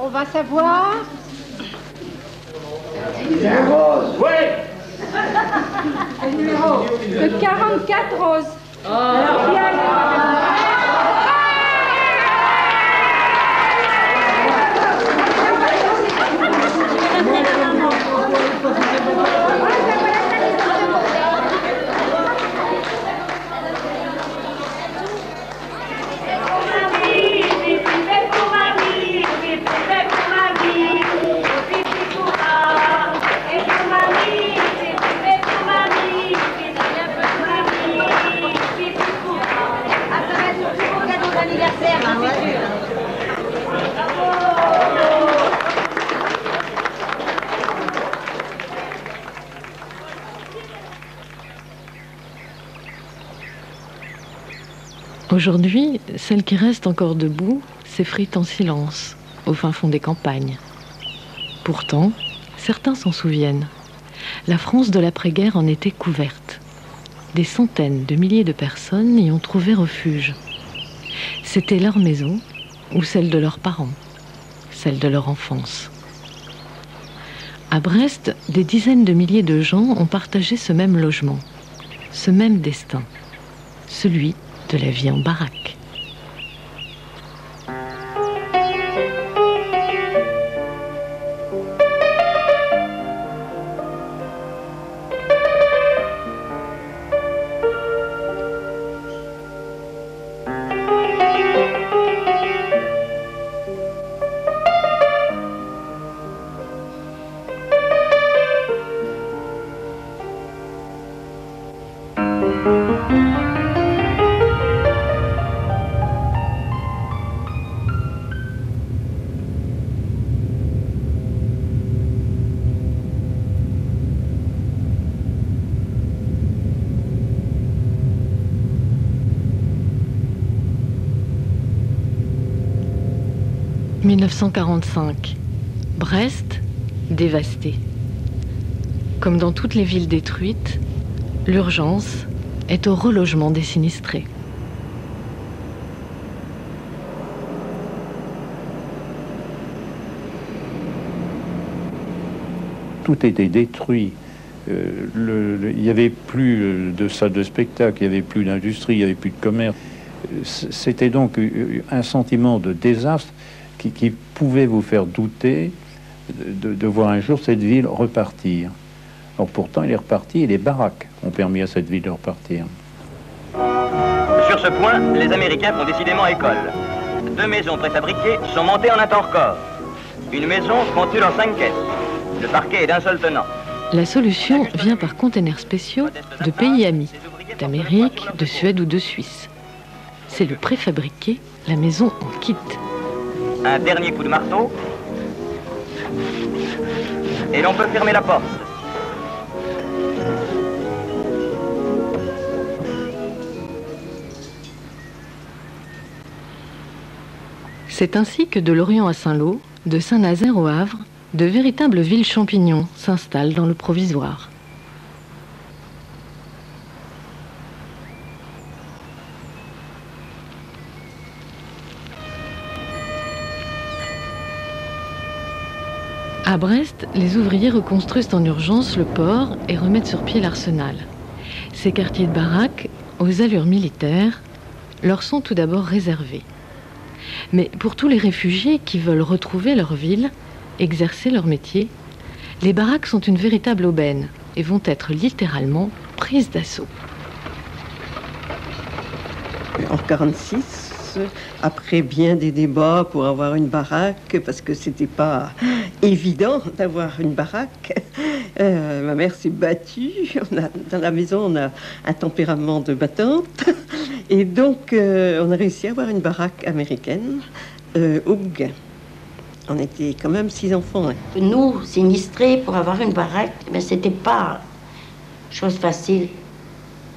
On va savoir. Oui. Le 44 rose. Alors, bien. Aujourd'hui, celle qui reste encore debout s'effrite en silence, au fin fond des campagnes. Pourtant, certains s'en souviennent. La France de l'après-guerre en était couverte. Des centaines de milliers de personnes y ont trouvé refuge. C'était leur maison ou celle de leurs parents, celle de leur enfance. À Brest, des dizaines de milliers de gens ont partagé ce même logement, ce même destin, celui de la vie en baraque. « 1945. Brest, dévastée. Comme dans toutes les villes détruites, l'urgence est au relogement des sinistrés. Tout était détruit. Il n'y avait plus de salles de spectacle, il n'y avait plus d'industrie, il n'y avait plus de commerce. C'était donc un sentiment de désastre qui pouvait vous faire douter de voir un jour cette ville repartir. Alors pourtant, il est reparti et les baraques ont permis à cette ville de repartir. Sur ce point, les Américains font décidément école. 2 maisons préfabriquées sont montées en un temps record. Une maison contenue dans 5 caisses. Le parquet est d'un seul tenant. La solution vient par containers spéciaux de pays amis, d'Amérique, de Suède ou de Suisse. C'est le préfabriqué, la maison en kit. Un dernier coup de marteau et l'on peut fermer la porte. C'est ainsi que de Lorient à Saint-Lô, de Saint-Nazaire au Havre, de véritables villes champignons s'installent dans le provisoire. À Brest, les ouvriers reconstruisent en urgence le port et remettent sur pied l'arsenal. Ces quartiers de baraques, aux allures militaires, leur sont tout d'abord réservés. Mais pour tous les réfugiés qui veulent retrouver leur ville, exercer leur métier, les baraques sont une véritable aubaine et vont être littéralement prises d'assaut. En 1946, après bien des débats pour avoir une baraque, parce que c'était pas évident d'avoir une baraque, ma mère s'est battue. Dans la maison, on a un tempérament de battante. Et donc, on a réussi à avoir une baraque américaine au Bougain. On était quand même 6 enfants. Hein. Nous, sinistrés, pour avoir une baraque, ben, c'était pas chose facile.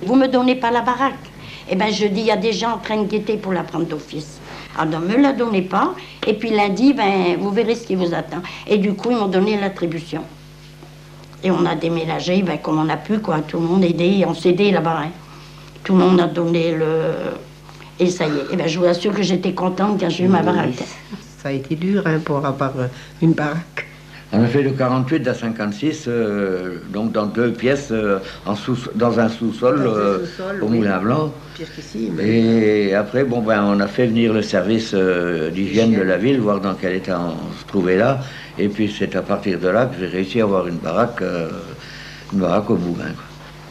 Vous me donnez pas la baraque. Eh ben, je dis, il y a des gens en train de guetter pour la prendre d'office. Alors, ne me la donnez pas. Et puis lundi, ben, vous verrez ce qui vous attend. Et du coup, ils m'ont donné l'attribution. Et on a déménagé, ben, comme on a pu, quoi. Tout le monde aidé, on s'est aidé là-bas. Hein. Tout le monde a donné le... Et ça y est. Et ben, je vous assure que j'étais contente quand j'ai eu ma baraque. Ça a été dur hein, pour avoir une baraque. On a fait de 48 à 56, donc dans 2 pièces, dans un sous-sol au Moulin Blanc. Pire qu'ici. Et après, bon, ben, on a fait venir le service d'hygiène de la ville, voir dans quel état on se trouvait là. Et puis c'est à partir de là que j'ai réussi à avoir une baraque au Bougain.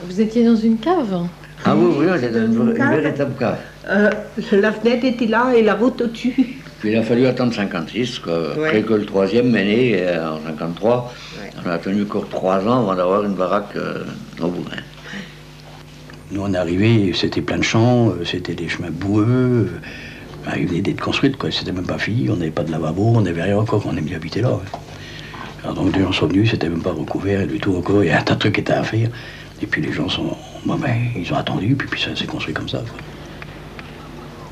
Vous étiez dans une cave? Ah oui, oui, c'était une véritable cave. La fenêtre était là et la route au-dessus. Puis il a fallu attendre 56, après que le 3e est né en 53. Ouais. On a tenu encore 3 ans avant d'avoir une baraque au Bougain. Nous, on est arrivés, c'était plein de champs, c'était des chemins boueux. Ils venaient d'être construites, quoi. C'était même pas fini, on n'avait pas de lavabo, on n'avait rien encore, on aimait bien habiter là. Ouais. Alors donc, les gens sont venus, c'était même pas recouvert du tout encore, il y a un tas de trucs qui étaient à faire. Et puis les gens ils ont attendu, puis ça s'est construit comme ça. Quoi.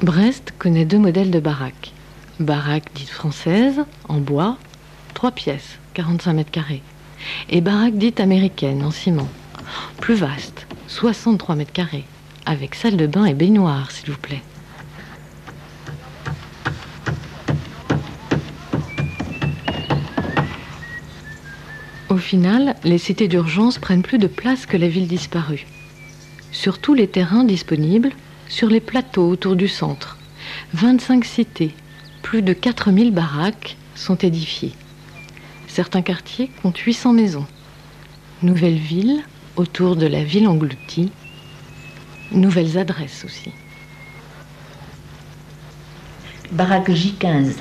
Brest connaît 2 modèles de baraques. Baraque dite française, en bois, 3 pièces, 45 mètres carrés. Et baraque dite américaine, en ciment, plus vaste, 63 mètres carrés, avec salle de bain et baignoire, s'il vous plaît. Au final, les cités d'urgence prennent plus de place que la ville disparue. Sur tous les terrains disponibles, sur les plateaux autour du centre, 25 cités, plus de 4000 baraques sont édifiées. Certains quartiers comptent 800 maisons. Nouvelles villes autour de la ville engloutie. Nouvelles adresses aussi. Baraque J15,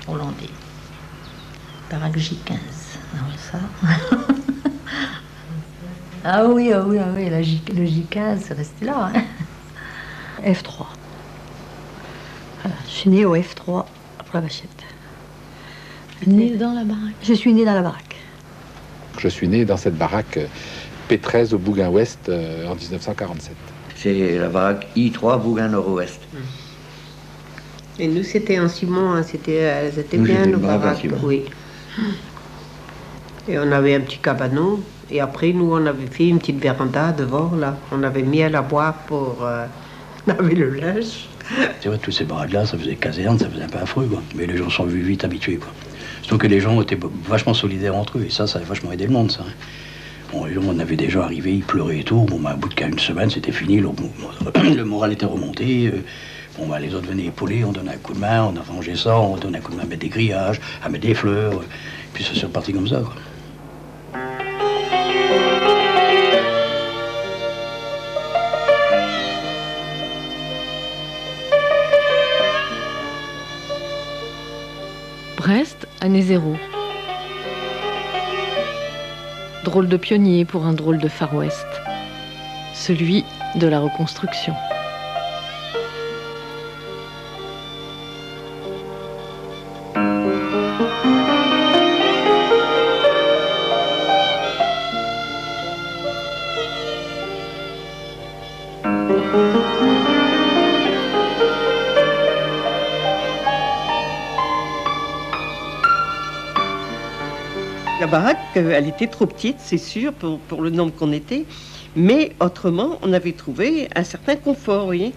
hollandais. Baraque J15, alors ça... ah oui, le J15, c'est resté là. Hein. F3. Voilà, je suis née au F3, pour la Vachette. Née dans la baraque? Je suis née dans la baraque. Je suis né dans cette baraque P13 au Bougain-Ouest en 1947. C'est la baraque I3 Bougain-Nord-Ouest. Et nous, c'était en ciment, hein, elles étaient bien nos baraques. Oui. Et on avait un petit cabanon. Et après, nous, on avait fait une petite véranda devant, là. On avait mis à la boire pour laver le linge. C'est vrai, tous ces baraques-là, ça faisait caserne, ça faisait un peu affreux, quoi. Mais les gens sont vite habitués, quoi. Surtout que les gens étaient vachement solidaires entre eux, et ça a vachement aidé le monde, ça. Bon, les gens, on avait des gens arrivés, ils pleuraient et tout. Bon, bah, au bout d'une semaine, c'était fini, le moral était remonté. Bon, bah, les autres venaient épauler, on donnait un coup de main, on arrangeait ça, on donnait un coup de main à mettre des grillages, à mettre des fleurs. Puis ça s'est reparti comme ça, quoi. Brest, année 0. Drôle de pionnier pour un drôle de Far West. Celui de la reconstruction. La baraque, elle était trop petite, c'est sûr, pour le nombre qu'on était. Mais autrement, on avait trouvé un certain confort, vous voyez.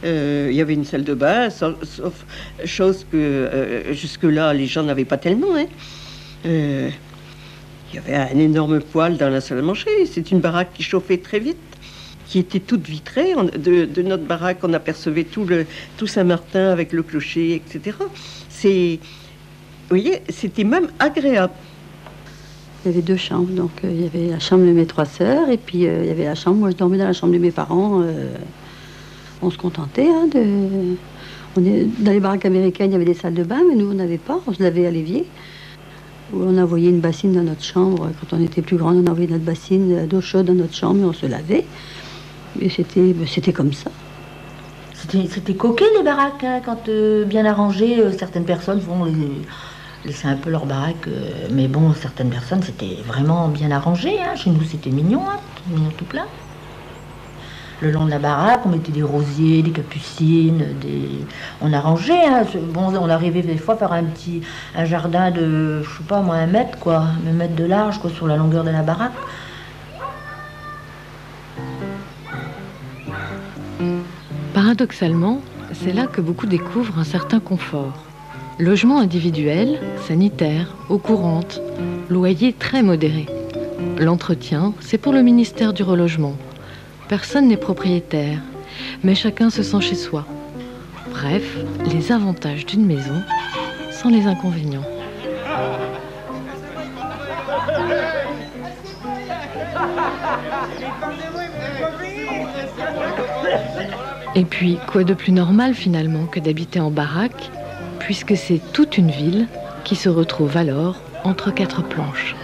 Il y avait une salle de bain, sauf chose que jusque-là, les gens n'avaient pas tellement. Hein. Il y avait un énorme poêle dans la salle à manger. C'est une baraque qui chauffait très vite, qui était toute vitrée. De notre baraque, on apercevait tout Saint-Martin avec le clocher, etc. Vous voyez, c'était même agréable. Il y avait 2 chambres, donc il y avait la chambre de mes 3 sœurs, et puis il y avait la chambre, moi je dormais dans la chambre de mes parents. On se contentait, hein, dans les baraques américaines, il y avait des salles de bain, mais nous on n'avait pas, on se lavait à l'évier. On envoyait une bassine dans notre chambre, quand on était plus grand, on envoyait notre bassine d'eau chaude dans notre chambre, et on se lavait. Et c'était comme ça. C'était coquet les baraques, hein, quand bien arrangées, certaines personnes vont laisser un peu leur baraque, mais bon, certaines personnes, c'était vraiment bien arrangé. Hein. Chez nous, c'était mignon, hein, tout plein. Le long de la baraque, on mettait des rosiers, des capucines, on arrangeait. Hein. Bon, on arrivait des fois à faire un jardin de, je sais pas moi, 1 mètre, quoi, 1 mètre de large, quoi, sur la longueur de la baraque. Paradoxalement, c'est là que beaucoup découvrent un certain confort. Logement individuel, sanitaire, eau courante, loyer très modéré. L'entretien, c'est pour le ministère du relogement. Personne n'est propriétaire, mais chacun se sent chez soi. Bref, les avantages d'une maison sans les inconvénients. Et puis, quoi de plus normal finalement que d'habiter en baraque, puisque c'est toute une ville qui se retrouve alors entre quatre planches.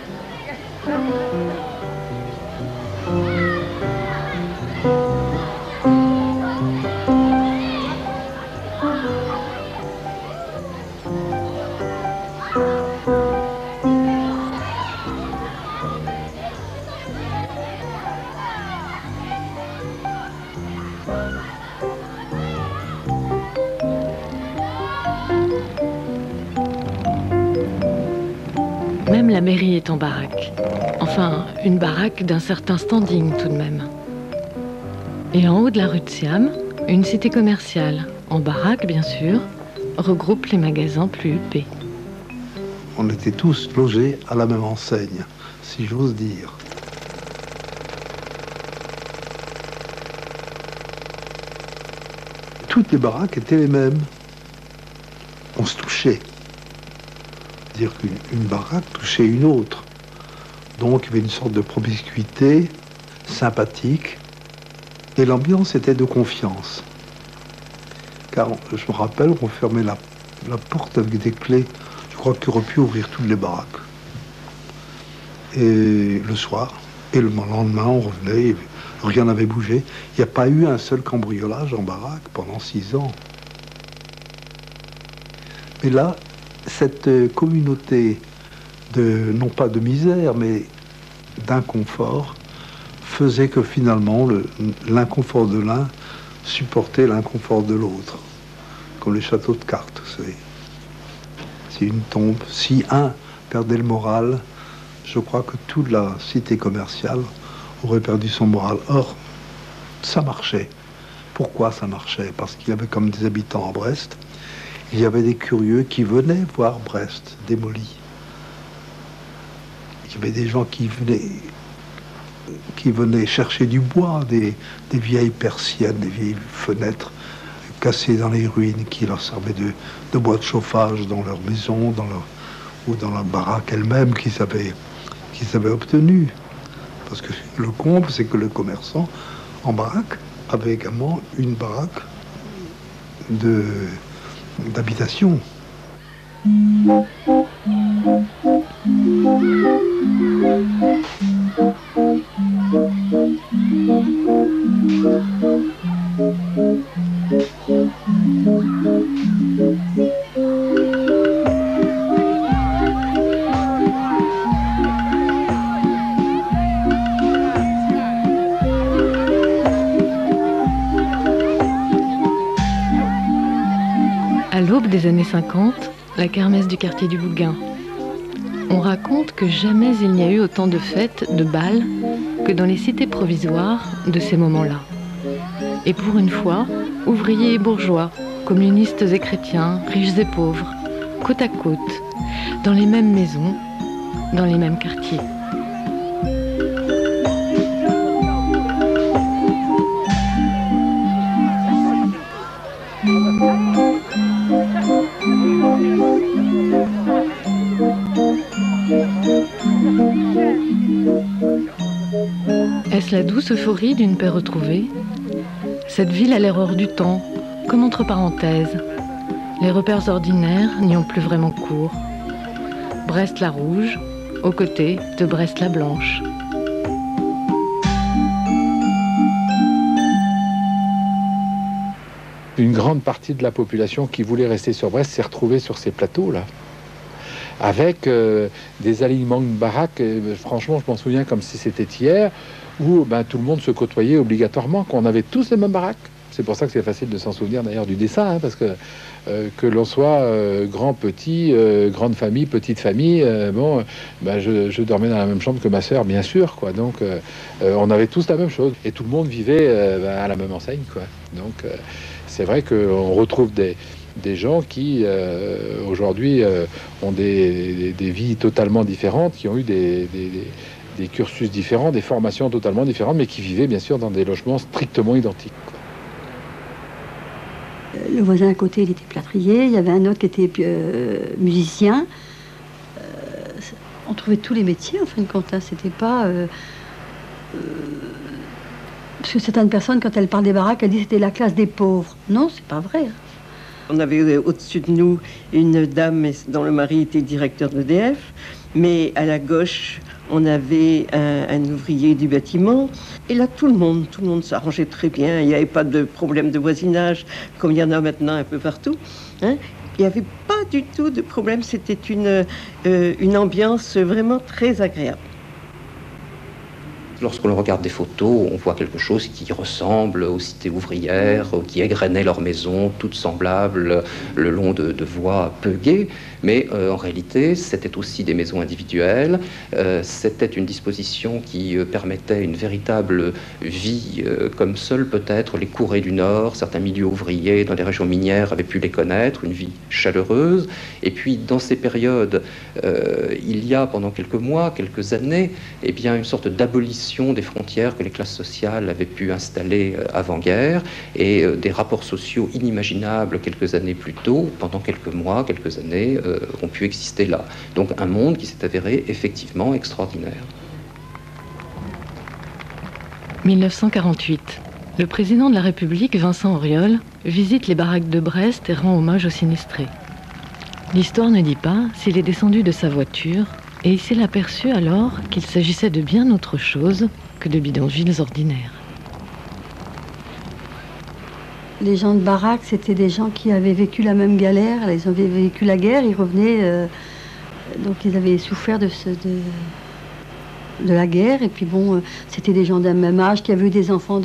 Même la mairie est en baraque. Enfin, une baraque d'un certain standing tout de même. Et en haut de la rue de Siam, une cité commerciale, en baraque bien sûr, regroupe les magasins plus huppés. On était tous logés à la même enseigne, si j'ose dire. Toutes les baraques étaient les mêmes. On se touchait. Dire qu'une baraque touchait une autre. Donc il y avait une sorte de promiscuité sympathique et l'ambiance était de confiance. Car je me rappelle qu'on fermait la porte avec des clés. Je crois qu'il aurait pu ouvrir toutes les baraques. Et le soir, et le lendemain, on revenait, rien n'avait bougé. Il n'y a pas eu un seul cambriolage en baraque pendant 6 ans. Mais là, cette communauté de, non pas de misère, mais d'inconfort, faisait que finalement l'inconfort de l'un supportait l'inconfort de l'autre. Comme les châteaux de cartes, vous savez. Si une tombe, si un perdait le moral, je crois que toute la cité commerciale aurait perdu son moral. Or, ça marchait. Pourquoi ça marchait? Parce qu'il y avait comme des habitants à Brest. Il y avait des curieux qui venaient voir Brest démoli. Il y avait des gens qui venaient chercher du bois, des vieilles persiennes, des vieilles fenêtres cassées dans les ruines qui leur servaient de bois de chauffage dans leur maison, ou dans la baraque elle-même qu'ils avaient obtenue. Parce que le comble, c'est que le commerçant en baraque avait également une baraque d'habitation. À l'aube des années 50, la kermesse du quartier du Bougain. On raconte que jamais il n'y a eu autant de fêtes, de bals, que dans les cités provisoires de ces moments-là. Et pour une fois, ouvriers et bourgeois, communistes et chrétiens, riches et pauvres, côte à côte, dans les mêmes maisons, dans les mêmes quartiers. Est-ce la douce euphorie d'une paix retrouvée? Cette ville a l'air hors du temps, comme entre parenthèses. Les repères ordinaires n'y ont plus vraiment cours. Brest la rouge, aux côtés de Brest la blanche. Une grande partie de la population qui voulait rester sur Brest s'est retrouvée sur ces plateaux-là, avec des alignements de baraques. Franchement, je m'en souviens comme si c'était hier, où tout le monde se côtoyait obligatoirement, qu'on avait tous les mêmes baraques. C'est pour ça que c'est facile de s'en souvenir d'ailleurs du dessin, parce que l'on soit grand, petit, grande famille, petite famille, je dormais dans la même chambre que ma sœur, bien sûr, quoi. Donc on avait tous la même chose, et tout le monde vivait à la même enseigne, quoi. Donc c'est vrai qu'on retrouve des gens qui aujourd'hui ont des vies totalement différentes, qui ont eu des cursus différents, des formations totalement différentes, mais qui vivaient bien sûr dans des logements strictement identiques. Le voisin à côté, il était plâtrier, il y avait un autre qui était musicien. On trouvait tous les métiers, en fin de compte. Hein. C'était pas... parce que certaines personnes, quand elles parlent des baraques, elles disent que c'était la classe des pauvres. Non, c'est pas vrai. Hein. On avait au-dessus de nous une dame dont le mari était directeur d'EDF, mais à la gauche, on avait un ouvrier du bâtiment. Et là, tout le monde s'arrangeait très bien. Il n'y avait pas de problème de voisinage, comme il y en a maintenant un peu partout. Hein. Il n'y avait pas du tout de problème. C'était une ambiance vraiment très agréable. Lorsque l'on regarde des photos, on voit quelque chose qui ressemble aux cités ouvrières, qui égrenaient leurs maisons, toutes semblables, le long de voies peu gaies. Mais en réalité, c'était aussi des maisons individuelles. C'était une disposition qui permettait une véritable vie, comme seuls peut-être les courées du Nord, certains milieux ouvriers dans les régions minières avaient pu les connaître, une vie chaleureuse. Et puis, dans ces périodes, il y a pendant quelques mois, quelques années, eh bien, une sorte d'abolition des frontières que les classes sociales avaient pu installer avant-guerre, et des rapports sociaux inimaginables quelques années plus tôt, pendant quelques mois, quelques années, ont pu exister là. Donc un monde qui s'est avéré effectivement extraordinaire. 1948. Le président de la République, Vincent Auriol, visite les baraques de Brest et rend hommage aux sinistrés. L'histoire ne dit pas s'il est descendu de sa voiture et il s'est aperçu alors qu'il s'agissait de bien autre chose que de bidonvilles ordinaires. Les gens de baraque, c'était des gens qui avaient vécu la même galère. Ils avaient vécu la guerre, ils revenaient. Donc ils avaient souffert de la guerre. Et puis bon, c'était des gens d'un même âge qui avaient eu des enfants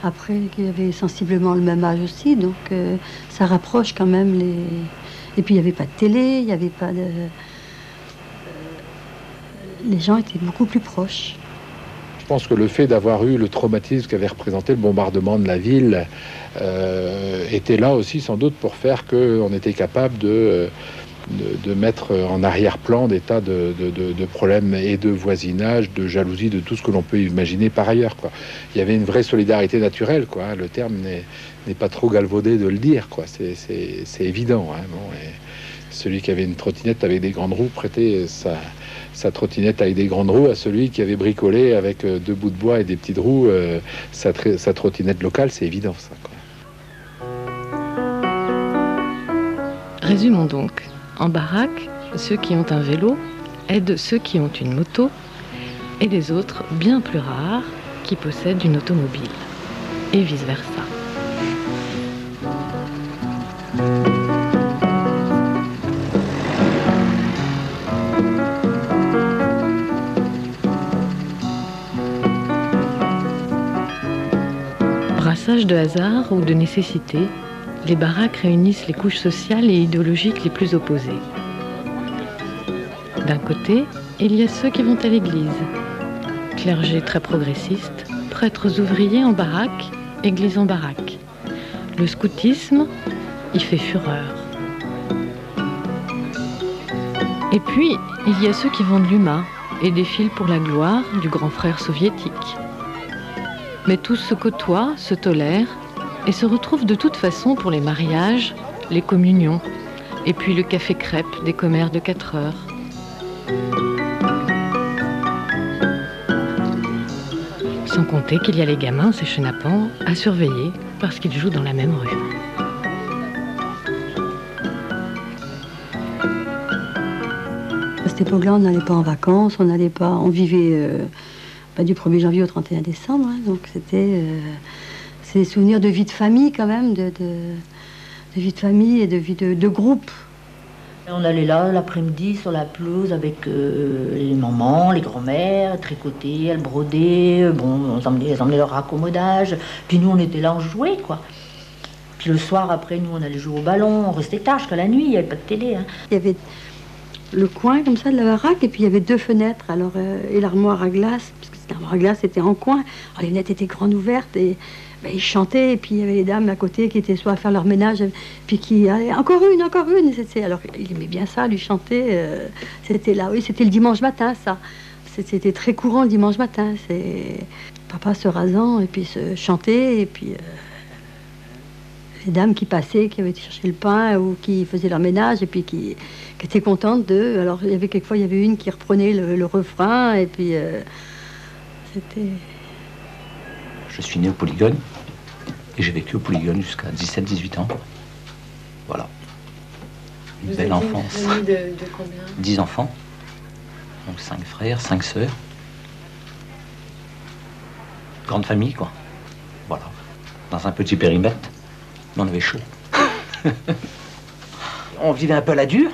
après, qui avaient sensiblement le même âge aussi. Donc ça rapproche quand même les... Et puis il n'y avait pas de télé, il n'y avait pas de... Les gens étaient beaucoup plus proches. Je pense que le fait d'avoir eu le traumatisme qu'avait représenté le bombardement de la ville était là aussi sans doute pour faire qu'on était capable de mettre en arrière-plan des tas de problèmes et de voisinage, de jalousie, de tout ce que l'on peut imaginer par ailleurs, quoi. Il y avait une vraie solidarité naturelle, quoi. Le terme n'est pas trop galvaudé de le dire, quoi. C'est évident, hein, bon, et celui qui avait une trottinette avec des grandes roues prêtait sa trottinette avec des grandes roues à celui qui avait bricolé avec 2 bouts de bois et des petites roues sa trottinette locale, c'est évident, ça, quoi. Résumons donc. En baraque, ceux qui ont un vélo aident ceux qui ont une moto et les autres, bien plus rares, qui possèdent une automobile. Et vice-versa. Brassage de hasard ou de nécessité, les baraques réunissent les couches sociales et idéologiques les plus opposées. D'un côté, il y a ceux qui vont à l'église. Clergé très progressiste, prêtres ouvriers en baraque, église en baraque. Le scoutisme y fait fureur. Et puis, il y a ceux qui vendent l'UMA et défilent pour la gloire du grand frère soviétique. Mais tous se côtoient, se tolèrent, et se retrouvent de toute façon pour les mariages, les communions, et puis le café-crêpe des commères de 4 heures. Sans compter qu'il y a les gamins, ces chenapans, à surveiller parce qu'ils jouent dans la même rue. À cette époque-là, on n'allait pas en vacances, on vivait du 1er janvier au 31 décembre, hein, donc c'était... C'est des souvenirs de vie de famille quand même, de vie de famille et de vie de groupe. On allait là l'après-midi sur la pelouse avec les mamans, les grands-mères, tricoter, elles brodaient, bon, elles emmenaient leur raccommodage. Puis nous on était là, on jouait quoi. Puis le soir après nous on allait jouer au ballon, on restait tard jusqu'à la nuit, il n'y avait pas de télé. Hein. Il y avait le coin comme ça de la baraque et puis il y avait 2 fenêtres, alors, et l'armoire à glace, parce que l'armoire à glace était en coin, alors les fenêtres étaient grandes ouvertes et ben, ils chantaient, et puis il y avait les dames à côté qui étaient soit à faire leur ménage, puis qui allaient encore une. Alors il aimait bien ça, lui chanter. C'était là, oui, c'était le dimanche matin, ça. C'était très courant le dimanche matin. C'est papa se rasant et puis se chanter, et puis les dames qui passaient, qui avaient été chercher le pain ou qui faisaient leur ménage, et puis qui étaient contentes d'eux. Alors il y avait quelquefois, il y avait une qui reprenait le refrain, et puis c'était... Je suis né au Polygone et j'ai vécu au Polygone jusqu'à 17-18 ans. Voilà. Une belle enfance. Une famille de combien? 10 enfants. Donc 5 frères, 5 sœurs. Grande famille, quoi. Voilà. Dans un petit périmètre. Mais on avait chaud. On vivait un peu à la dure.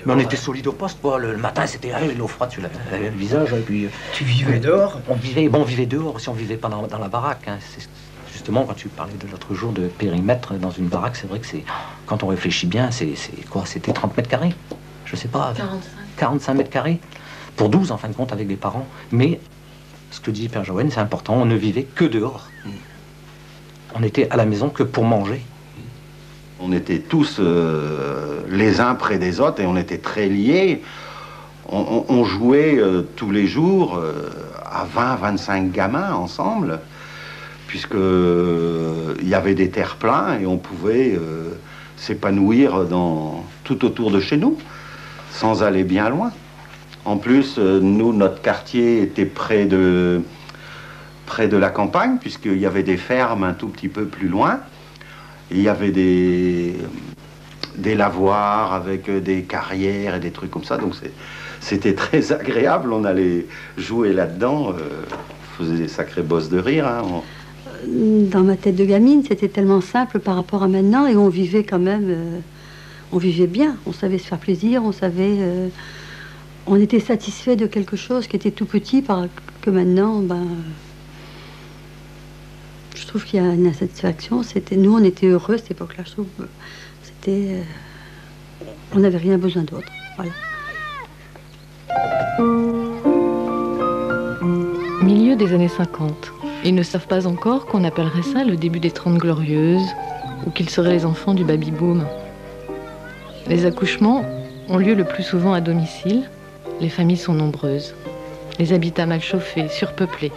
Mais on était solide au poste, quoi. Le matin, c'était l'eau froide sur le visage. Et puis, tu vivais dehors? On vivait dehors aussi, on vivait pas dans la baraque. Hein. Justement, quand tu parlais de l'autre jour de périmètre dans une baraque, c'est vrai que c'est, quand on réfléchit bien, c'est quoi? C'était 30 mètres carrés? Je sais pas. 45 mètres carrés? Pour 12, en fin de compte, avec les parents. Mais, ce que dit Père Joël, c'est important, on ne vivait que dehors. On était à la maison que pour manger. On était tous les uns près des autres et on était très liés. On jouait tous les jours à 20-25 gamins ensemble, puisque il y avait des terre-pleins et on pouvait s'épanouir tout autour de chez nous, sans aller bien loin. En plus, nous, notre quartier était près de la campagne, puisqu'il y avait des fermes un tout petit peu plus loin. Il y avait des lavoirs avec des carrières et des trucs comme ça, donc c'était très agréable. On allait jouer là-dedans, on faisait des sacrés bosses de rire. Hein. Dans ma tête de gamine, c'était tellement simple par rapport à maintenant, et on vivait quand même, on vivait bien, on savait se faire plaisir, on était satisfait de quelque chose qui était tout petit, que maintenant, je trouve qu'il y a une insatisfaction. Nous, on était heureux à cette époque-là. Je trouve, on n'avait rien besoin d'autre. Voilà. Milieu des années 50. Ils ne savent pas encore qu'on appellerait ça le début des 30 glorieuses, ou qu'ils seraient les enfants du baby-boom. Les accouchements ont lieu le plus souvent à domicile. Les familles sont nombreuses. Les habitats mal chauffés, surpeuplés.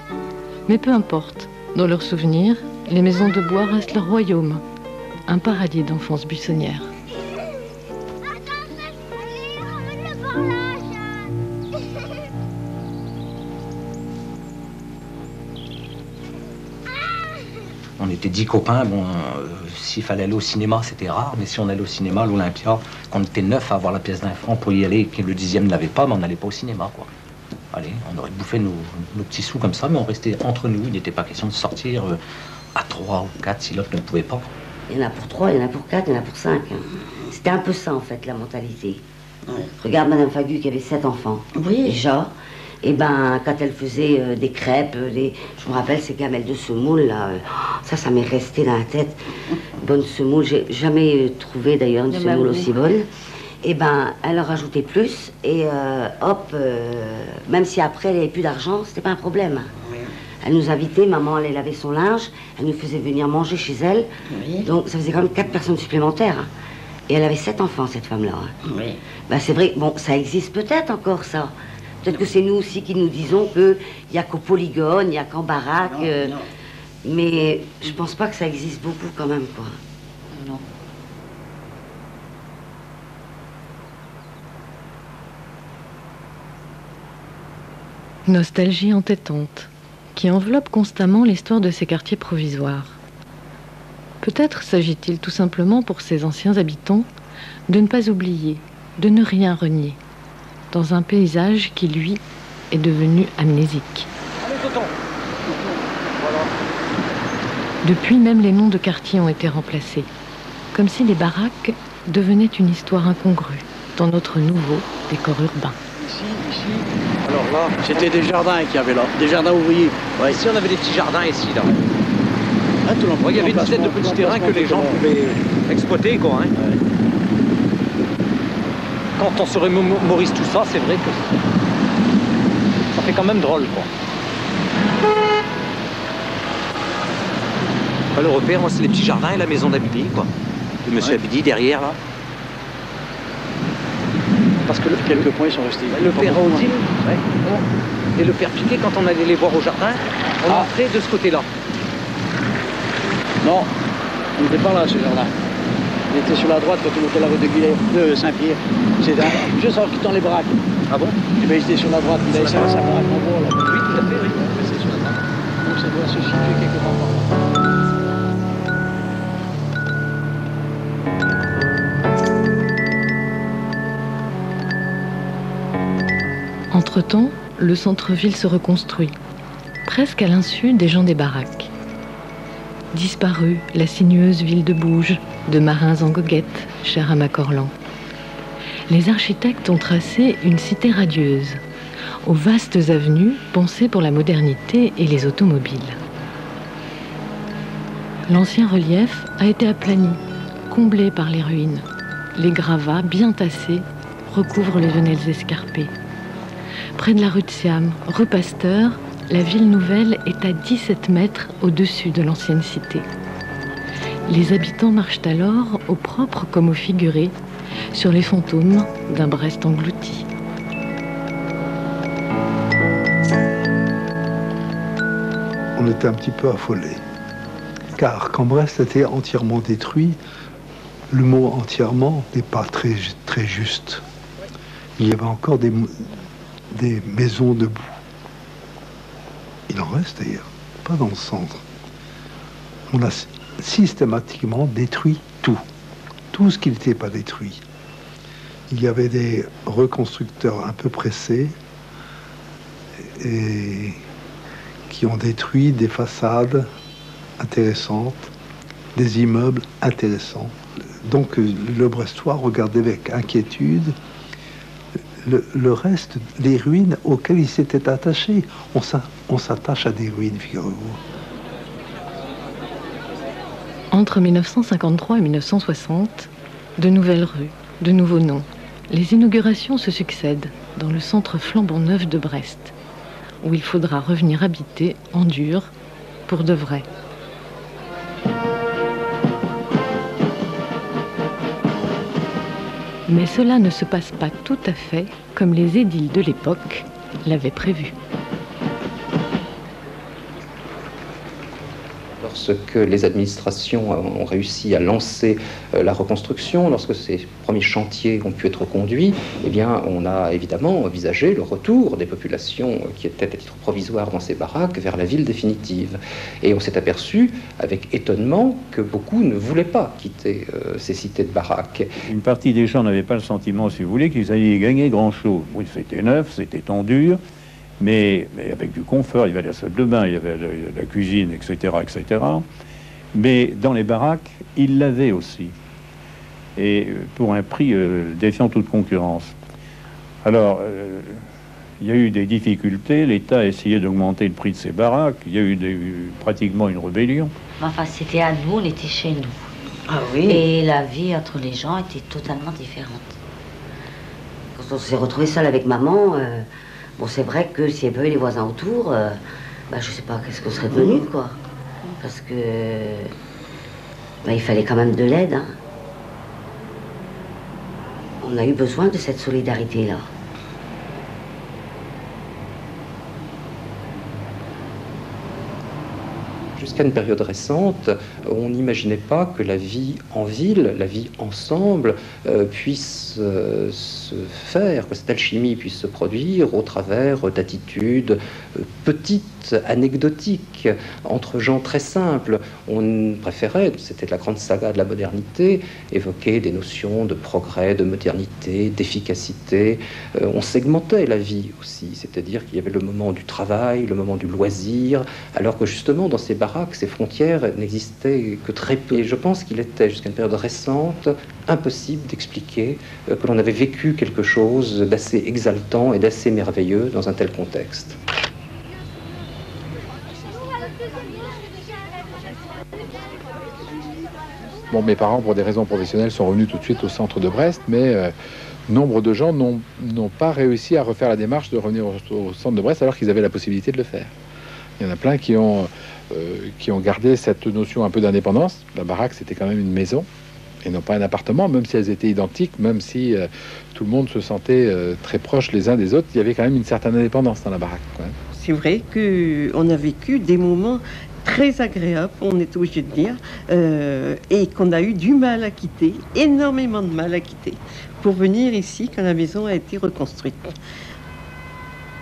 Mais peu importe. Dans leurs souvenirs, les maisons de bois restent leur royaume, un paradis d'enfance buissonnière. On était 10 copains, bon, s'il fallait aller au cinéma, c'était rare, mais si on allait au cinéma, à l'Olympia, qu'on était 9 à avoir la pièce d'un franc pour y aller, et que le 10e ne l'avait pas, mais on n'allait pas au cinéma, quoi. Allez, on aurait bouffé nos petits sous comme ça, mais on restait entre nous. Il n'était pas question de sortir à 3 ou 4 si l'autre ne pouvait pas. Il y en a pour 3, il y en a pour 4, il y en a pour 5. C'était un peu ça, en fait, la mentalité. Ouais. Regarde Madame Fagu qui avait 7 enfants. Oui. Déjà. Et quand elle faisait des crêpes, je me rappelle ces gamelles de semoule, là, ça m'est resté dans la tête. Bonne semoule, j'ai jamais trouvé d'ailleurs une semoule aussi bonne. Et elle en rajoutait plus, et même si après elle n'avait plus d'argent, c'était pas un problème. Oui. Elle nous invitait, maman allait laver son linge, elle nous faisait venir manger chez elle. Oui. Donc ça faisait quand même 4 personnes supplémentaires. Et elle avait 7 enfants, cette femme-là. Oui. C'est vrai, bon, ça existe peut-être encore, ça. Peut-être que c'est nous aussi qui nous disons qu'il n'y a qu'au Polygone, il n'y a qu'en baraque. Non. Mais je pense pas que ça existe beaucoup quand même, quoi. Non. Nostalgie entêtante, qui enveloppe constamment l'histoire de ces quartiers provisoires. Peut-être s'agit-il tout simplement pour ces anciens habitants de ne pas oublier, de ne rien renier, dans un paysage qui, lui, est devenu amnésique. Depuis, même les noms de quartiers ont été remplacés, comme si les baraques devenaient une histoire incongrue dans notre nouveau décor urbain. Ici. Alors là, c'était des jardins qu'il y avait là, des jardins ouvriers. Ouais, ici on avait des petits jardins ici, là. Ah, tout il y avait une dizaine de petits terrains que les gens pouvaient exploiter, quoi. Hein. Ouais. Quand on se remémorise tout ça, c'est vrai que ça fait quand même drôle, quoi. Le repère, moi, c'est les petits jardins et la maison d'Abidi, quoi. De monsieur Abidi, derrière, là. Parce que quelques points ils sont restés. Le père Odile, et le père Piquet, quand on allait les voir au jardin, on entrait de ce côté-là. Non, on n'était pas là, ce jardin. Il était sur la droite quand on montait la route de Saint-Pierre. C'était juste en quittant les baraques. Ah bon? Et bien, il était sur la droite, il avait sa baraque en bois, là. Oui, tout à fait, oui. C'est sur la droite. Donc ça doit se situer quelque part par là. Entre-temps, le centre-ville se reconstruit, presque à l'insu des gens des baraques. Disparue la sinueuse ville de Bouges, de marins en goguette, chère à Macorlan. Les architectes ont tracé une cité radieuse, aux vastes avenues pensées pour la modernité et les automobiles. L'ancien relief a été aplani, comblé par les ruines. Les gravats, bien tassés, recouvrent les venelles escarpées. Près de la rue de Siam, rue Pasteur, la ville nouvelle est à 17 mètres au-dessus de l'ancienne cité. Les habitants marchent alors, au propre comme au figuré, sur les fantômes d'un Brest englouti. On était un petit peu affolés, car quand Brest était entièrement détruit, le mot entièrement n'est pas très juste. Il y avait encore des maisons debout. Il en reste d'ailleurs, pas dans le centre. On a systématiquement détruit tout ce qui n'était pas détruit. Il y avait des reconstructeurs un peu pressés et qui ont détruit des façades intéressantes, des immeubles intéressants. Donc le Brestois regardait avec inquiétude le reste des ruines auxquelles il s'était attaché. On s'attache à des ruines, figurez-vous. Entre 1953 et 1960, de nouvelles rues, de nouveaux noms. Les inaugurations se succèdent dans le centre flambant neuf de Brest, où il faudra revenir habiter en dur pour de vrai. Mais cela ne se passe pas tout à fait comme les édiles de l'époque l'avaient prévu. Lorsque les administrations ont réussi à lancer la reconstruction, lorsque ces premiers chantiers ont pu être conduits, eh bien, on a évidemment envisagé le retour des populations qui étaient à titre provisoire dans ces baraques vers la ville définitive. Et on s'est aperçu, avec étonnement, que beaucoup ne voulaient pas quitter ces cités de baraques. Une partie des gens n'avaient pas le sentiment, si vous voulez, qu'ils allaient y gagner grand-chose. Oui, c'était neuf, c'était en dur. Mais avec du confort, il y avait la salle de bain, il y avait la cuisine, etc., etc. Mais dans les baraques, ils l'avaient aussi. Et pour un prix défiant toute concurrence. Alors, il y a eu des difficultés. L'État a essayé d'augmenter le prix de ces baraques. Il y a eu pratiquement une rébellion. Enfin, c'était à nous, on était chez nous. Ah oui. Et la vie entre les gens était totalement différente. Quand on s'est retrouvé seul avec maman... Bon, c'est vrai que s'il y avait eu les voisins autour, je sais pas qu'est-ce qu'on serait devenu, quoi. Parce que il fallait quand même de l'aide. Hein. On a eu besoin de cette solidarité-là. Jusqu'à une période récente, on n'imaginait pas que la vie en ville, la vie ensemble, puisse se faire, que cette alchimie puisse se produire au travers d'attitudes petites, anecdotiques, entre gens très simples. On préférait, c'était la grande saga de la modernité, évoquer des notions de progrès, de modernité, d'efficacité. On segmentait la vie aussi, c'est-à-dire qu'il y avait le moment du travail, le moment du loisir, alors que justement dans ces baraques, ces frontières n'existaient que très peu. Et je pense qu'il était, jusqu'à une période récente, impossible d'expliquer que l'on avait vécu quelque chose d'assez exaltant et d'assez merveilleux dans un tel contexte. Bon, mes parents, pour des raisons professionnelles, sont revenus tout de suite au centre de Brest, mais nombre de gens n'ont pas réussi à refaire la démarche de revenir au centre de Brest alors qu'ils avaient la possibilité de le faire. Il y en a plein qui ont gardé cette notion un peu d'indépendance. La baraque, c'était quand même une maison et non pas un appartement, même si elles étaient identiques, même si tout le monde se sentait très proches les uns des autres. Il y avait quand même une certaine indépendance dans la baraque. C'est vrai qu'on a vécu des moments très agréables, on est obligé de dire, et qu'on a eu du mal à quitter, énormément de mal à quitter, pour venir ici quand la maison a été reconstruite.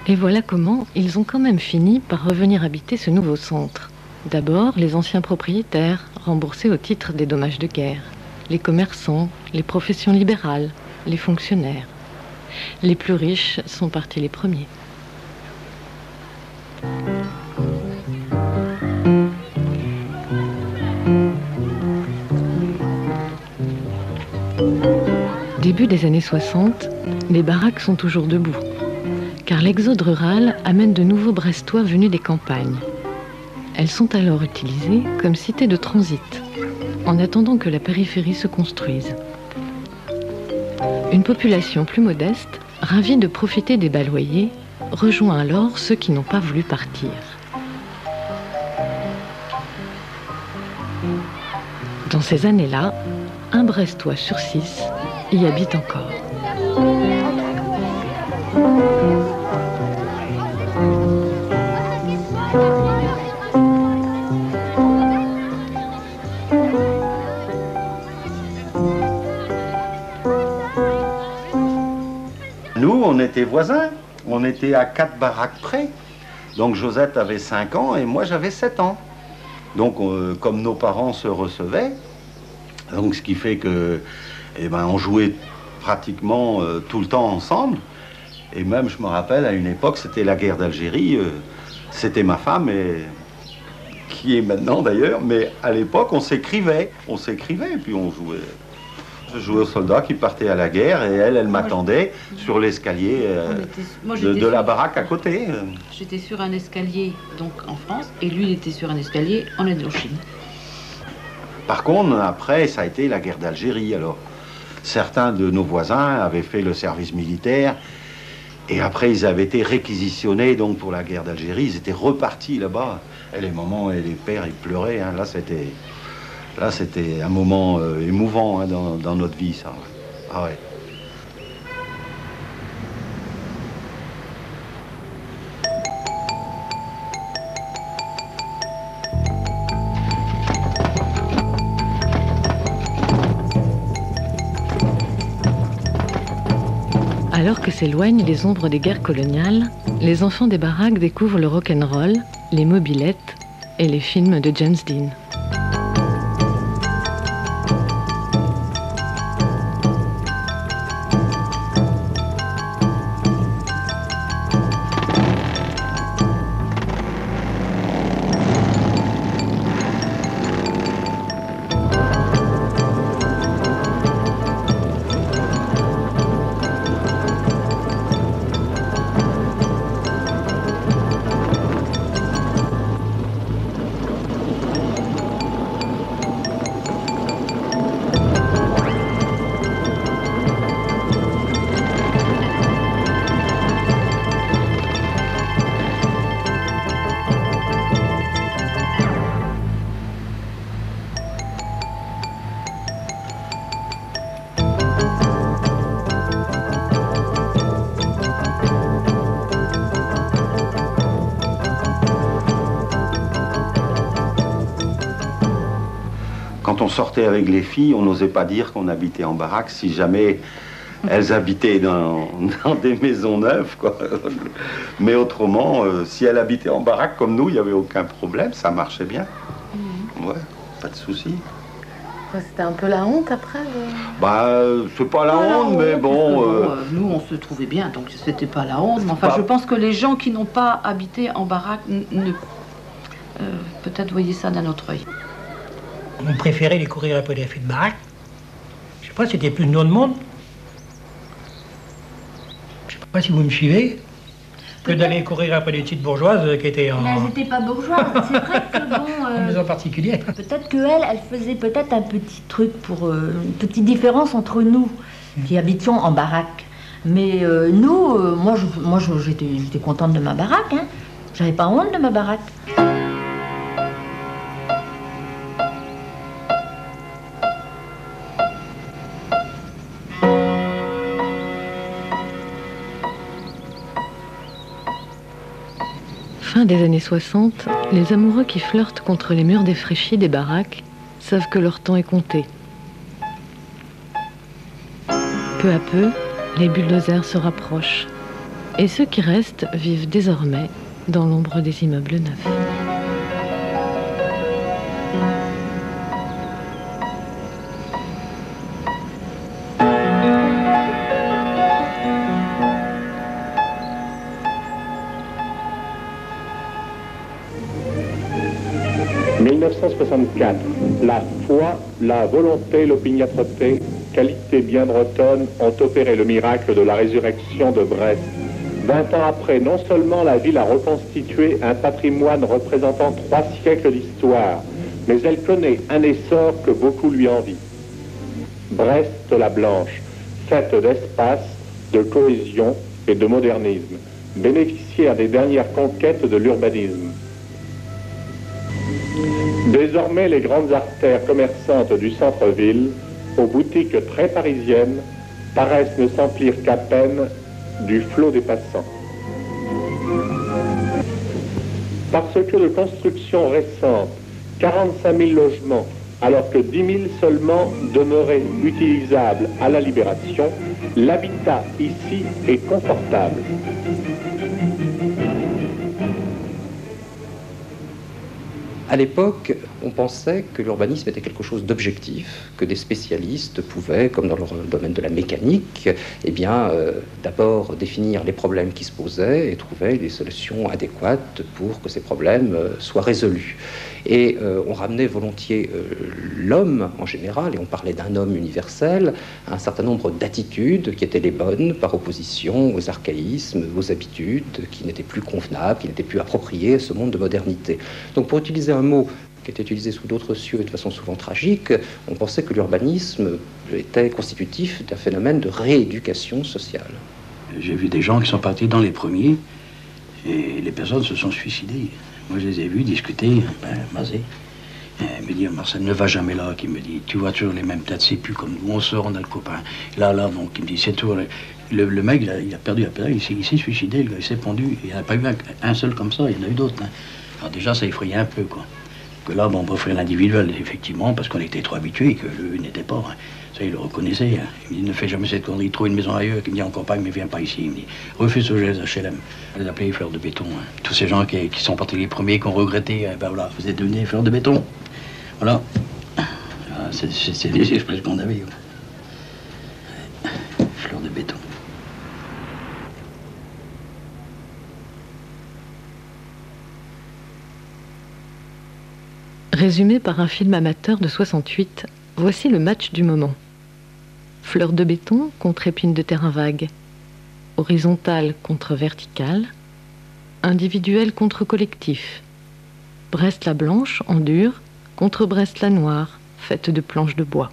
Et voilà comment ils ont quand même fini par revenir habiter ce nouveau centre. D'abord, les anciens propriétaires, remboursés au titre des dommages de guerre, les commerçants, les professions libérales, les fonctionnaires. Les plus riches sont partis les premiers. Début des années 60, les baraques sont toujours debout, car l'exode rural amène de nouveaux Brestois venus des campagnes. Elles sont alors utilisées comme cité de transit, en attendant que la périphérie se construise. Une population plus modeste, ravie de profiter des bas loyers, rejoint alors ceux qui n'ont pas voulu partir. Dans ces années-là, un Brestois sur 6 y habite encore. Nous, on était voisins. On était à 4 baraques près. Donc Josette avait 5 ans et moi j'avais 7 ans. Donc comme nos parents se recevaient, donc ce qui fait que on jouait pratiquement tout le temps ensemble. Et même, je me rappelle, à une époque, c'était la guerre d'Algérie. C'était ma femme, qui est maintenant d'ailleurs. Mais à l'époque, on s'écrivait. Et puis on jouait. Je jouais aux soldats qui partaient à la guerre. Et elle m'attendait sur l'escalier de la baraque à côté. J'étais sur un escalier, donc en France. Et lui, il était sur un escalier en Indochine. Par contre, après, ça a été la guerre d'Algérie. Alors, certains de nos voisins avaient fait le service militaire et après ils avaient été réquisitionnés donc pour la guerre d'Algérie. Ils étaient repartis là-bas. Et les mamans et les pères, ils pleuraient. Hein. Là, c'était un moment émouvant, hein, dans notre vie, ça. Ah ouais. Alors que s'éloignent les ombres des guerres coloniales, les enfants des baraques découvrent le rock'n'roll, les mobylettes et les films de James Dean. Quand on sortait avec les filles, on n'osait pas dire qu'on habitait en baraque si jamais elles habitaient dans des maisons neuves, quoi. Mais autrement, si elles habitaient en baraque comme nous, il n'y avait aucun problème, ça marchait bien. Ouais, pas de souci. C'était un peu la honte après c'est pas la honte, mais bon... Nous, on se trouvait bien, donc c'était pas la honte. Mais enfin, je pense que les gens qui n'ont pas habité en baraque peut-être voyaient ça d'un autre œil. On préférait les courir après les filles de baraque. Je sais pas, c'était plus de nom de monde. Je sais pas si vous me suivez. Que d'aller courir après les petites bourgeoises qui étaient en... Mais elles n'étaient pas bourgeoises. C'est vrai que bon... en maison particulière. Peut-être qu'elle faisait peut-être un petit truc pour... une petite différence entre nous, qui habitions en baraque. Mais nous, moi j'étais contente de ma baraque. Hein. J'avais pas honte de ma baraque. Fin des années 60, les amoureux qui flirtent contre les murs défraîchis des baraques savent que leur temps est compté. Peu à peu, les bulldozers se rapprochent et ceux qui restent vivent désormais dans l'ombre des immeubles neufs. « 1964. La foi, la volonté, l'opiniâtreté, qualité bien bretonne, ont opéré le miracle de la résurrection de Brest. 20 ans après, non seulement la ville a reconstitué un patrimoine représentant 3 siècles d'histoire, mais elle connaît un essor que beaucoup lui envient. Brest la Blanche, faite d'espace, de cohésion et de modernisme, bénéficiaire des dernières conquêtes de l'urbanisme. Désormais, les grandes artères commerçantes du centre-ville, aux boutiques très parisiennes, paraissent ne s'emplir qu'à peine du flot des passants. Parce que de construction récente, 45 000 logements, alors que 10 000 seulement demeuraient utilisables à la Libération, l'habitat ici est confortable. À l'époque, on pensait que l'urbanisme était quelque chose d'objectif, que des spécialistes pouvaient, comme dans le domaine de la mécanique, d'abord définir les problèmes qui se posaient et trouver des solutions adéquates pour que ces problèmes soient résolus. Et on ramenait volontiers l'homme en général, et on parlait d'un homme universel, à un certain nombre d'attitudes qui étaient les bonnes par opposition aux archaïsmes, aux habitudes qui n'étaient plus convenables, qui n'étaient plus appropriées à ce monde de modernité. Donc pour utiliser un mot qui était utilisé sous d'autres cieux et de façon souvent tragique, on pensait que l'urbanisme était constitutif d'un phénomène de rééducation sociale. J'ai vu des gens qui sont partis dans les premiers et les personnes se sont suicidées. Moi, je les ai vus discuter, Mazé. Il me dit, Marcel ne va jamais là, qui me dit, tu vois toujours les mêmes têtes, c'est plus comme nous, on sort, on a le copain. Là, donc, il me dit, c'est tout. Le mec, il a perdu la pédale, il s'est suicidé, le gars, il s'est pendu. Il n'y en a pas eu un seul comme ça, il y en a eu d'autres. Hein. Alors déjà, ça effrayait un peu, quoi. Que là, bon, on peut offrir l'individuel, effectivement, parce qu'on était trop habitués, que le n'était pas. Hein. Ça, il le reconnaissait. Hein. Il me dit, ne fais jamais cette connerie, trouve une maison ailleurs. Il me dit, en campagne, mais viens pas ici. Il me dit, refuse ce geste HLM. On les appelait les fleurs de béton. Hein. Tous ces gens qui sont partis les premiers, qui ont regretté, ben voilà, vous êtes devenus les fleurs de béton. Voilà. C'est des expressions qu'on avait. Ouais. Fleurs de béton. Résumé par un film amateur de 68, voici le match du moment. Fleur de béton contre épine de terrain vague. Horizontale contre verticale. Individuel contre collectif. Brest la Blanche en dur contre Brest la Noire, faite de planches de bois.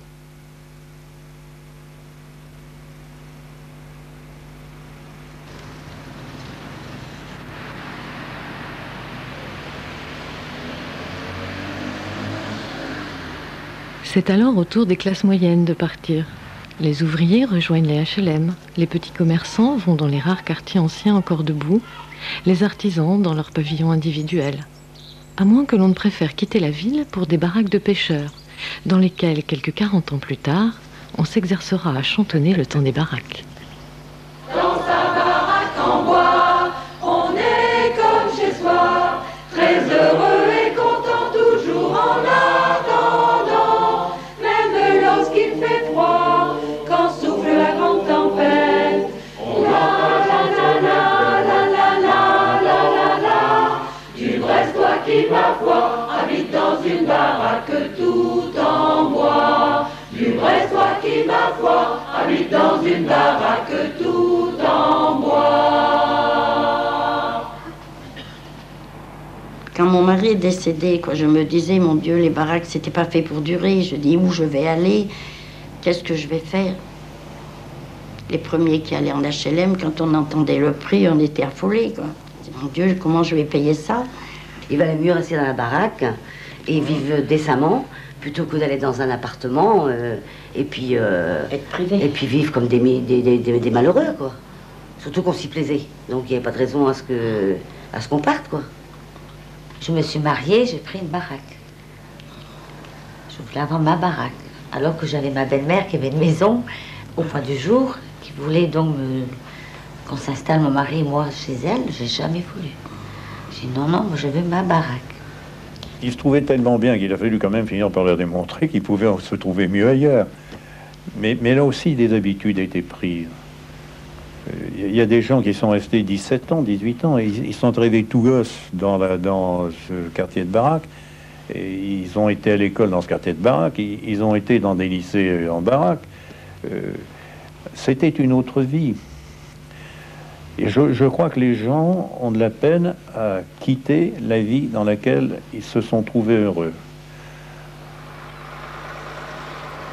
C'est alors au tour des classes moyennes de partir. Les ouvriers rejoignent les HLM, les petits commerçants vont dans les rares quartiers anciens encore debout, les artisans dans leurs pavillons individuels. À moins que l'on ne préfère quitter la ville pour des baraques de pêcheurs, dans lesquelles, quelques 40 ans plus tard, on s'exercera à chantonner le temps des baraques. Dans sa baraque en bois, on est comme chez soi, très heureux et content toujours en attendant, même lorsqu'il fait froid, quand souffle la grande tempête. On du Brestois qui parfois habite dans une baraque tout en bois. Du Brestois qui parfois habite dans une baraque tout en bois. Quand mon mari est décédé, je me disais, mon Dieu, les baraques, c'était pas fait pour durer. Je dis, où je vais aller? Qu'est-ce que je vais faire? Les premiers qui allaient en HLM, quand on entendait le prix, on était affolés, quoi. Mon Dieu, comment je vais payer ça? Il valait mieux rester dans la baraque et vivre décemment plutôt que d'aller dans un appartement et puis être privé. Et puis vivre comme des malheureux, quoi. Surtout qu'on s'y plaisait. Donc il n'y avait pas de raison à ce qu'on parte, quoi. Je me suis mariée, j'ai pris une baraque. Je voulais avoir ma baraque. Alors que j'avais ma belle-mère qui avait une maison au point du jour, qui voulait donc qu'on s'installe, mon mari et moi, chez elle. J'ai jamais voulu. J'ai dit non, non, moi je veux ma baraque. Il se trouvait tellement bien qu'il a fallu quand même finir par leur démontrer qu'il pouvait se trouver mieux ailleurs. Mais là aussi, des habitudes étaient prises. Il y a des gens qui sont restés 17 ans, 18 ans, et ils sont arrivés tout gosses dans ce quartier de baraque. Et ils ont été à l'école dans ce quartier de baraque, ils ont été dans des lycées en baraque. C'était une autre vie. Et je crois que les gens ont de la peine à quitter la vie dans laquelle ils se sont trouvés heureux.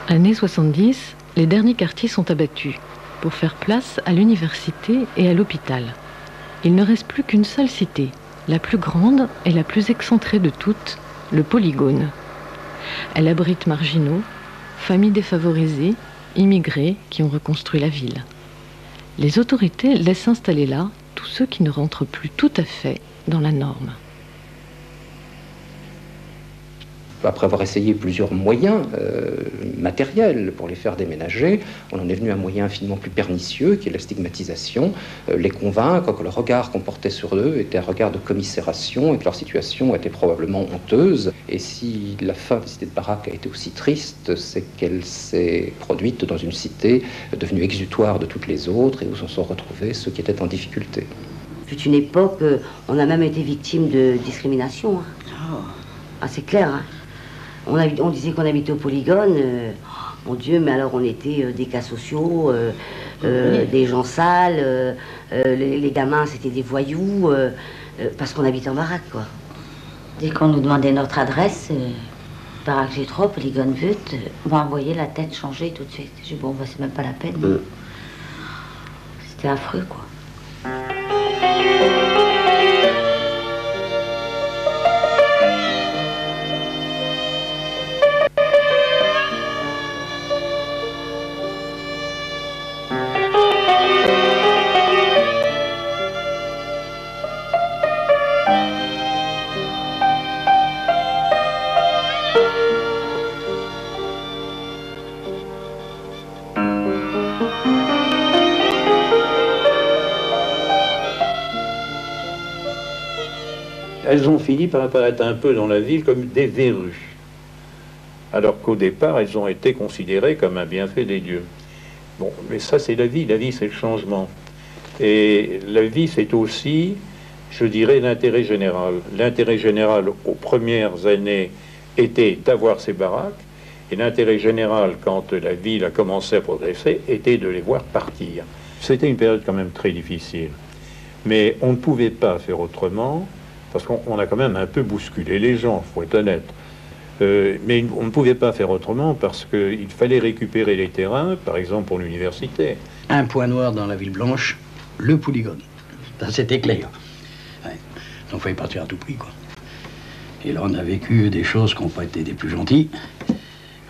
Années 70, les derniers quartiers sont abattus pour faire place à l'université et à l'hôpital. Il ne reste plus qu'une seule cité, la plus grande et la plus excentrée de toutes, le Polygone. Elle abrite marginaux, familles défavorisées, immigrés qui ont reconstruit la ville. Les autorités laissent s'installer là tous ceux qui ne rentrent plus tout à fait dans la norme. Après avoir essayé plusieurs moyens matériels pour les faire déménager, on en est venu à un moyen infiniment plus pernicieux, qui est la stigmatisation, les convaincre que le regard qu'on portait sur eux était un regard de commisération et que leur situation était probablement honteuse. Et si la fin des cités de baraque a été aussi triste, c'est qu'elle s'est produite dans une cité devenue exutoire de toutes les autres et où se sont retrouvés ceux qui étaient en difficulté. Fut une époque, on a même été victime de discrimination. Hein. Ah, c'est clair, hein. On disait qu'on habitait au Polygone, mon Dieu, mais alors on était des cas sociaux, des gens sales, les gamins c'était des voyous, parce qu'on habitait en baraque, quoi. Dès qu'on nous demandait notre adresse, baraque G3, Polygone But, on m'a envoyé la tête changer tout de suite. J'ai dit bon, bah, c'est même pas la peine. C'était affreux, quoi. Elles ont fini par apparaître un peu dans la ville comme des verrues, alors qu'au départ, elles ont été considérées comme un bienfait des dieux. Bon, mais ça, c'est la vie c'est le changement. Et la vie, c'est aussi, je dirais, l'intérêt général. L'intérêt général, aux premières années, était d'avoir ces baraques, et l'intérêt général, quand la ville a commencé à progresser, était de les voir partir. C'était une période quand même très difficile. Mais on ne pouvait pas faire autrement, parce qu'on a quand même un peu bousculé les gens, il faut être honnête. Mais on ne pouvait pas faire autrement parce qu'il fallait récupérer les terrains, par exemple pour l'université. Un point noir dans la ville blanche, le Polygone. Ça, c'était clair. Ouais. Donc il fallait partir à tout prix, quoi. Et là, on a vécu des choses qui n'ont pas été des plus gentilles.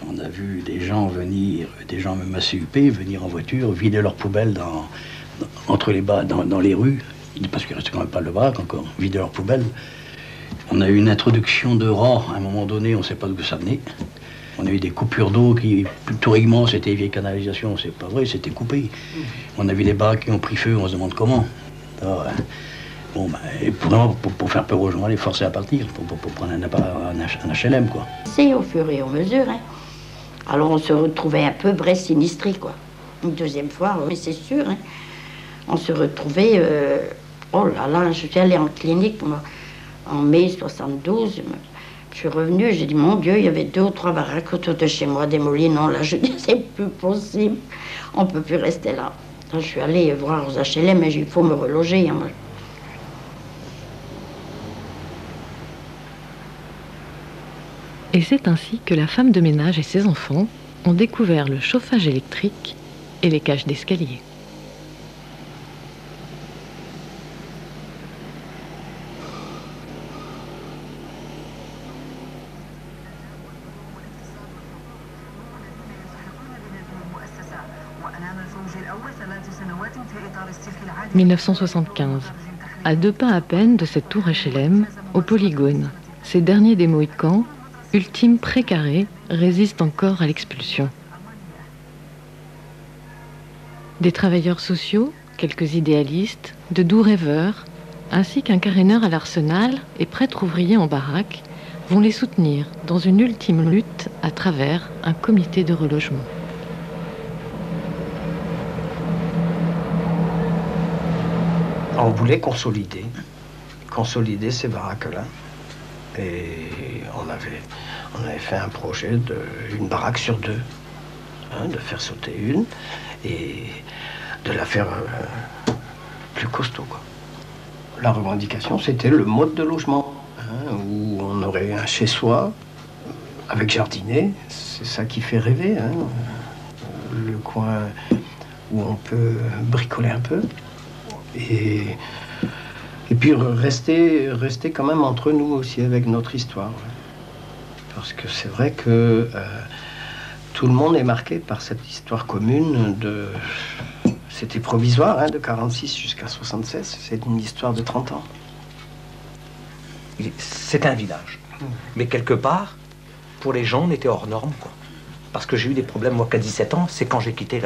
On a vu des gens venir, des gens même assez huppés, venir en voiture, vider leurs poubelles dans les rues. Parce qu'il ne restait quand même pas le baraque encore, vider leurs poubelles. On a eu une introduction de rats à un moment donné, on ne sait pas d'où ça venait. On a eu des coupures d'eau qui, théoriquement, c'était une vieille canalisation, c'est pas vrai, c'était coupé. On a vu des baraques qui ont pris feu, on se demande comment. Alors, bon, pour faire peur aux gens, les forcer à partir, pour prendre un HLM, quoi. C'est au fur et à mesure, hein. Alors on se retrouvait un peu Brest sinistré, quoi. Une deuxième fois, oui, c'est sûr, hein. On se retrouvait... oh là là, je suis allée en clinique en mai 72. Je suis revenue, j'ai dit, mon Dieu, il y avait 2 ou 3 baraques autour de chez moi démolies. Non, là, je dis, c'est plus possible. On ne peut plus rester là. Je suis allée voir aux HLM, mais il faut me reloger. Hein. Et c'est ainsi que la femme de ménage et ses enfants ont découvert le chauffage électrique et les cages d'escalier. 1975. À 2 pas à peine de cette tour HLM, au Polygone, ces derniers des Mohicans, ultimes précarés, résistent encore à l'expulsion. Des travailleurs sociaux, quelques idéalistes, de doux rêveurs, ainsi qu'un caréneur à l'Arsenal et prêtre ouvrier en baraque, vont les soutenir dans une ultime lutte à travers un comité de relogement. On voulait consolider ces baraques-là. Et on avait fait un projet d'une baraque sur 2, hein, de faire sauter une et de la faire plus costaud, quoi. La revendication, c'était le mode de logement, hein, où on aurait un chez-soi avec jardinet. C'est ça qui fait rêver, hein, le coin où on peut bricoler un peu. Et puis rester quand même entre nous aussi avec notre histoire. Parce que c'est vrai que tout le monde est marqué par cette histoire commune de... C'était provisoire, hein, de 46 jusqu'à 76. C'est une histoire de 30 ans. C'est un village. Mais quelque part, pour les gens, on était hors norme, quoi. Parce que j'ai eu des problèmes, moi, qu'à 17 ans, c'est quand j'ai quitté